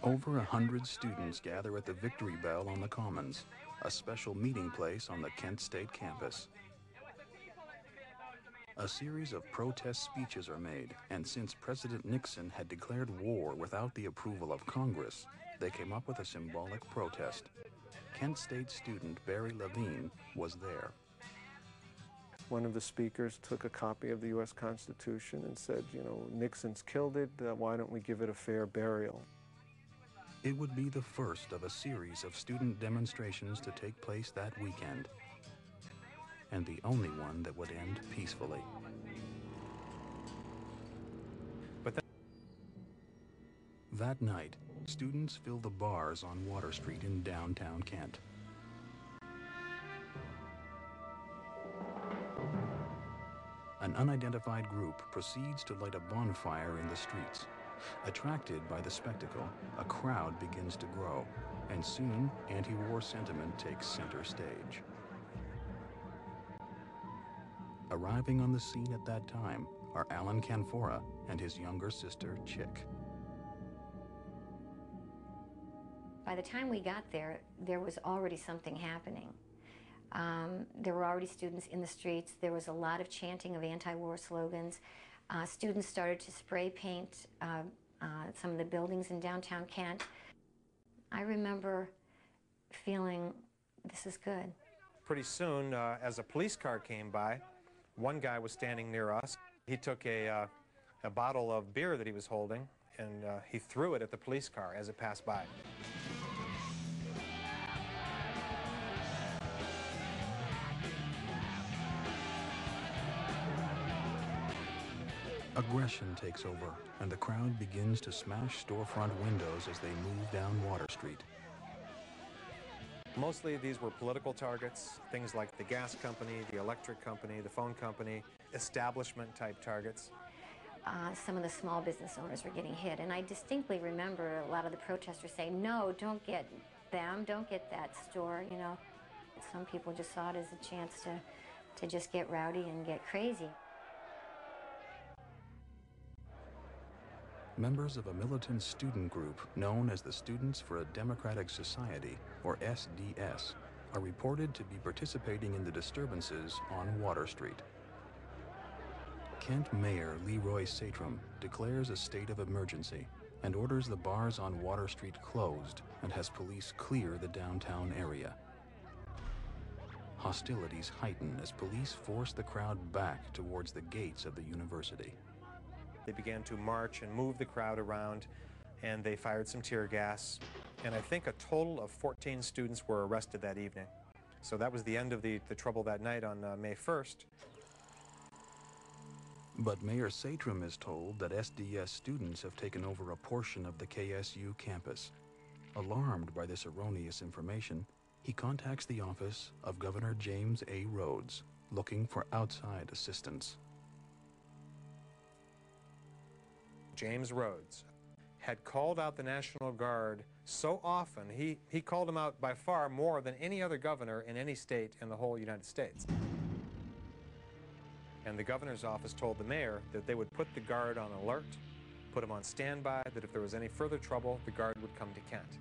Over 100 students gather at the Victory Bell on the Commons, a special meeting place on the Kent State campus. A series of protest speeches are made, and since President Nixon had declared war without the approval of Congress, they came up with a symbolic protest. Kent State student Barry Levine was there. One of the speakers took a copy of the U.S. Constitution and said, you know, Nixon's killed it, why don't we give it a fair burial? It would be the first of a series of student demonstrations to take place that weekend, and the only one that would end peacefully. That night, students fill the bars on Water Street in downtown Kent. An unidentified group proceeds to light a bonfire in the streets. Attracted by the spectacle, a crowd begins to grow, and soon anti-war sentiment takes center stage. Arriving on the scene at that time are Alan Canfora and his younger sister, Chick. By the time we got there, there was already something happening. There were already students in the streets. There was a lot of chanting of anti-war slogans. Students started to spray paint some of the buildings in downtown Kent. I remember feeling, this is good. Pretty soon, as a police car came by, one guy was standing near us. He took a bottle of beer that he was holding, and he threw it at the police car as it passed by. Aggression takes over, and the crowd begins to smash storefront windows as they move down Water Street. Mostly these were political targets, things like the gas company, the electric company, the phone company, establishment-type targets. Some of the small business owners were getting hit, and I distinctly remember a lot of the protesters saying, no, don't get them, don't get that store, you know. Some people just saw it as a chance to just get rowdy and get crazy. Members of a militant student group known as the Students for a Democratic Society, or SDS, are reported to be participating in the disturbances on Water Street. Kent Mayor Leroy Satrum declares a state of emergency and orders the bars on Water Street closed and has police clear the downtown area. Hostilities heighten as police force the crowd back towards the gates of the university. They began to march and move the crowd around, and they fired some tear gas. And I think a total of 14 students were arrested that evening. So that was the end of the trouble that night on May 1st. But Mayor Satrum is told that SDS students have taken over a portion of the KSU campus. Alarmed by this erroneous information, he contacts the office of Governor James A. Rhodes, looking for outside assistance. James Rhodes had called out the National Guard so often, he called them out by far more than any other governor in any state in the whole United States. And the governor's office told the mayor that they would put the Guard on alert, put them on standby, that if there was any further trouble, the Guard would come to Kent.